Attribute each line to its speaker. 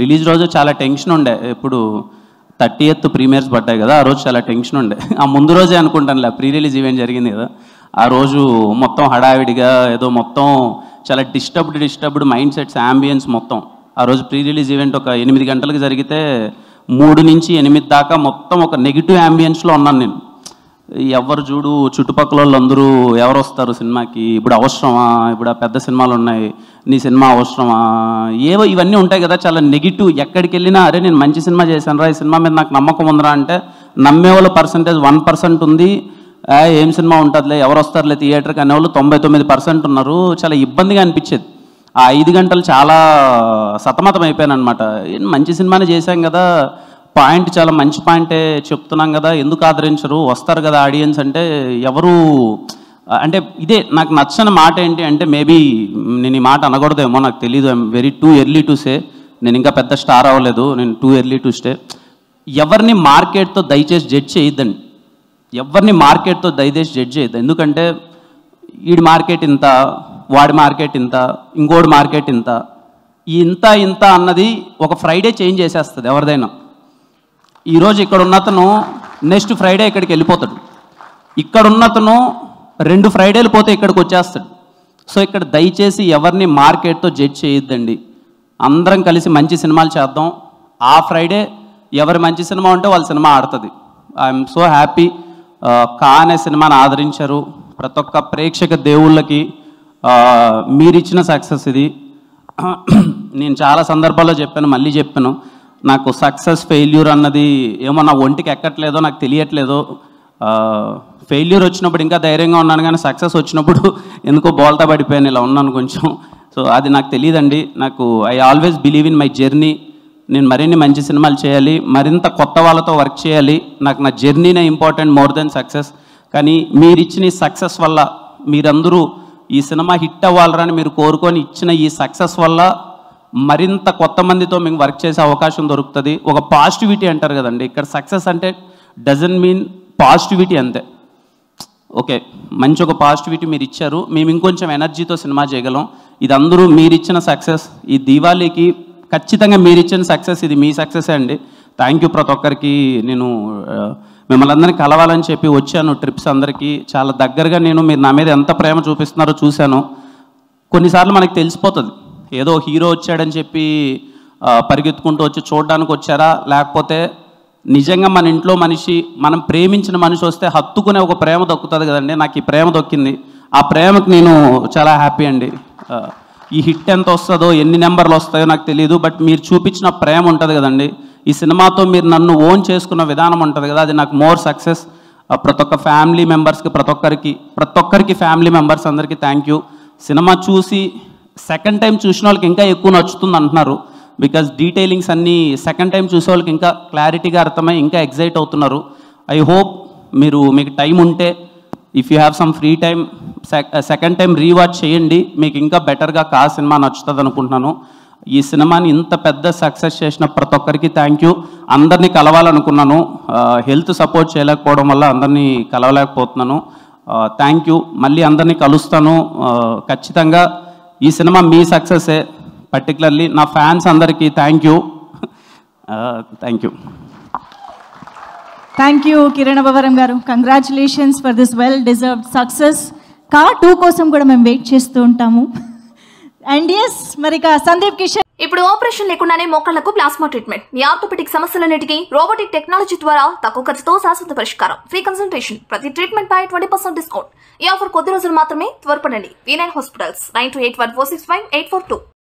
Speaker 1: Release రోజు చాలా tension ఉండే. ఇప్పుడు 30th ప్రీమియర్స్ పడ్డాయి కదా, ఆ రోజు చాలా టెన్షన్ ఉండే. ఆ ముందు రోజే అనుకుంటానులే, ప్రీ రిలీజ్ ఈవెంట్ జరిగింది కదా, ఆ రోజు మొత్తం హడావిడిగా ఏదో మొత్తం చాలా డిస్టర్బ్డ్ మైండ్ సెట్స్, యాంబియన్స్ మొత్తం. ఆ రోజు ప్రీ రిలీజ్ ఈవెంట్ ఒక 8 గంటలకు జరిగితే 3 నుంచి 8 దాకా మొత్తం ఒక నెగిటివ్ యాంబియన్స్లో ఉన్నాను నేను. ఎవరు చూడు చుట్టుపక్కల వాళ్ళందరూ ఎవరు వస్తారు సినిమాకి, ఇప్పుడు అవసరమా, ఇప్పుడు ఆ పెద్ద సినిమాలు ఉన్నాయి, నీ సినిమా అవసరమా, ఏవో ఇవన్నీ ఉంటాయి కదా, చాలా నెగిటివ్. ఎక్కడికి వెళ్ళినా అరే నేను మంచి సినిమా చేశాను రా, ఈ సినిమా మీద నాకు నమ్మకం ఉందిరా అంటే నమ్మేవాళ్ళ పర్సంటేజ్ 1% ఉంది. ఏం సినిమా ఉంటుందిలే, ఎవరు వస్తారులే థియేటర్కి అనేవాళ్ళు 99% ఉన్నారు. చాలా ఇబ్బందిగా అనిపించేది. ఆ 5 గంటలు చాలా సతమతం అయిపోయాను అనమాట. మంచి సినిమానే చేశాం కదా, పాయింట్ చాలా మంచి పాయింటే చెప్తున్నాం కదా, ఎందుకు ఆదరించరు, వస్తారు కదా ఆడియన్స్ అంటే ఎవరు అంటే. ఇదే నాకు నచ్చని మాట ఏంటి అంటే, మేబీ నేను ఈ మాట అనకూడదేమో నాకు తెలీదు, I'm very too early to say. నేను ఇంకా పెద్ద స్టార్ అవ్వలేదు, నేను టూ ఎర్లీ టు స్టే. ఎవరిని మార్కెట్తో దయచేసి జడ్జ్ చేయొద్దండి, ఎవరిని మార్కెట్తో దయచేసి జడ్జ్ చేయొద్దు. ఎందుకంటే వీడి మార్కెట్ ఇంత, వాడి మార్కెట్ ఇంత, ఇంకోటి మార్కెట్ ఇంత, ఇంత అన్నది ఒక ఫ్రైడే చేంజ్ చేసేస్తుంది ఎవరిదైనా. ఈరోజు ఇక్కడ ఉన్నతను నెక్స్ట్ ఫ్రైడే ఇక్కడికి వెళ్ళిపోతాడు, ఇక్కడ ఉన్నతను 2 ఫ్రైడేలు పోతే ఇక్కడికి వచ్చేస్తాడు. సో ఇక్కడ దయచేసి ఎవరిని మార్కెట్తో జడ్జ్ చేయొద్దండి, అందరం కలిసి మంచి సినిమాలు చేద్దాం. ఆ ఫ్రైడే ఎవరి మంచి సినిమా ఉంటే వాళ్ళ సినిమా ఆడుతుంది. ఐఎమ్ సో హ్యాపీ కా అనే సినిమాని ఆదరించారు. ప్రతి ఒక్క ప్రేక్షక దేవుళ్ళకి మీరిచ్చిన సక్సెస్ ఇది. నేను చాలా సందర్భాల్లో చెప్పాను, మళ్ళీ చెప్పాను, నాకు సక్సెస్ ఫెయిల్యూర్ అన్నది ఏమో నా ఒంటికి ఎక్కట్లేదో నాకు తెలియట్లేదో. ఫెయిల్యూర్ వచ్చినప్పుడు ఇంకా ధైర్యంగా ఉన్నాను, కానీ సక్సెస్ వచ్చినప్పుడు ఎందుకో బోల్తా పడిపోయాను, ఇలా ఉన్నాను కొంచెం. సో అది నాకు తెలియదండి. నాకు I always believe in my journey. నేను మరిన్ని మంచి సినిమాలు చేయాలి, మరింత కొత్త వాళ్ళతో వర్క్ చేయాలి. నాకు నా జర్నీనే ఇంపార్టెంట్ మోర్ దెన్ సక్సెస్. కానీ మీరు ఇచ్చిన ఈ సక్సెస్ వల్ల, మీరందరూ ఈ సినిమా హిట్ అవ్వాలని మీరు కోరుకొని ఇచ్చిన ఈ సక్సెస్ వల్ల మరింత కొత్త మందితో మీకు వర్క్ చేసే అవకాశం దొరుకుతుంది. ఒక పాజిటివిటీ అంటారు కదండి, ఇక్కడ సక్సెస్ అంటే డజంట్ మీన్ పాజిటివిటీ అంతే. ఓకే, మంచి ఒక పాజిటివిటీ మీరు ఇచ్చారు, మేము ఇంకొంచెం ఎనర్జీతో సినిమా చేయగలం. ఇది అందరూ మీరిచ్చిన సక్సెస్. ఈ దీవాళీకి ఖచ్చితంగా మీరిచ్చిన సక్సెస్, ఇది మీ సక్సెసే అండి. థ్యాంక్ యూ ప్రతి ఒక్కరికి. నేను మిమ్మల్ని అందరినీ కలవాలని చెప్పి వచ్చాను ట్రిప్స్ అందరికీ. చాలా దగ్గరగా మీరు నా మీద ఎంత ప్రేమ చూపిస్తున్నారో చూశాను. కొన్నిసార్లు మనకి తెలిసిపోతుంది, ఏదో హీరో వచ్చాడని చెప్పి పరిగెత్తుకుంటూ వచ్చి చూడడానికి వచ్చారా, లేకపోతే నిజంగా మన ఇంట్లో మనిషి, మనం ప్రేమించిన మనిషి వస్తే హత్తుకునే ఒక ప్రేమ దొక్కుతుంది కదండి. నాకు ఈ ప్రేమ దొక్కింది, ఆ ప్రేమకు నేను చాలా హ్యాపీ అండి. ఈ హిట్ ఎంత వస్తుందో, ఎన్ని నెంబర్లు వస్తాయో నాకు తెలియదు, బట్ మీరు చూపించిన ప్రేమ ఉంటుంది కదండి, ఈ సినిమాతో మీరు నన్ను ఓన్ చేసుకున్న విధానం ఉంటుంది కదా, అది నాకు మోర్ సక్సెస్. ప్రతి ఒక్క ఫ్యామిలీ మెంబర్స్కి, ప్రతి ఒక్కరికి ఫ్యామిలీ మెంబర్స్ అందరికీ థ్యాంక్ యూ. సినిమా చూసి సెకండ్ టైం చూసిన వాళ్ళకి ఇంకా ఎక్కువ నచ్చుతుంది అంటున్నారు. బికాజ్ డీటెయిలింగ్స్ అన్నీ సెకండ్ టైం చూసే వాళ్ళకి ఇంకా క్లారిటీగా అర్థమై ఇంకా ఎగ్జైట్ అవుతున్నారు. ఐ హోప్ మీకు టైం ఉంటే, if you have some free time, second time rewatch చేయండి, మీకు ఇంకా బెటర్గా కా సినిమా నచ్చుతుంది అనుకుంటున్నాను. ఈ సినిమాని ఇంత పెద్ద సక్సెస్ చేసిన ప్రతి ఒక్కరికి థ్యాంక్ యూ. అందరినీ కలవాలనుకున్నాను, హెల్త్ సపోర్ట్ చేయలేకపోవడం వల్ల అందరినీ కలవలేకపోతున్నాను. Thank you. మళ్ళీ అందరినీ కలుస్తాను ఖచ్చితంగా. ఈ సినిమా మీ సక్సెసే. పర్టికులర్లీ నా ఫ్యాన్స్ అందరికీ thank you.
Speaker 2: Thank you Kiran Abbavaram garu. Congratulations for this well deserved success. కా 2 కోసం కూడా మేము వెయిట్ చేస్తూ ఉంటాము. అండ్ ఎస్, మరి సందీప్ కిషన్
Speaker 3: ఇప్పుడు ఆపరేషన్ లేకుండానే మోకాళ్లకు ప్లాస్మా ట్రీట్మెంట్. మీ ఆర్థోపెటిక్ సమస్యలన్నిటికీ రోబోటిక్ టెక్నాలజీ ద్వారా తక్కువ ఖర్చుతో శాశ్వత పరిష్కారం. ఫ్రీ కన్సల్టేషన్, ప్రతి ట్రీట్మెంట్ పై 20% డిస్కౌంట్. ఈ ఆఫర్ కొద్ది రోజులు మాత్రమే. త్వరపడండి. V9 hospitals, 9281465842.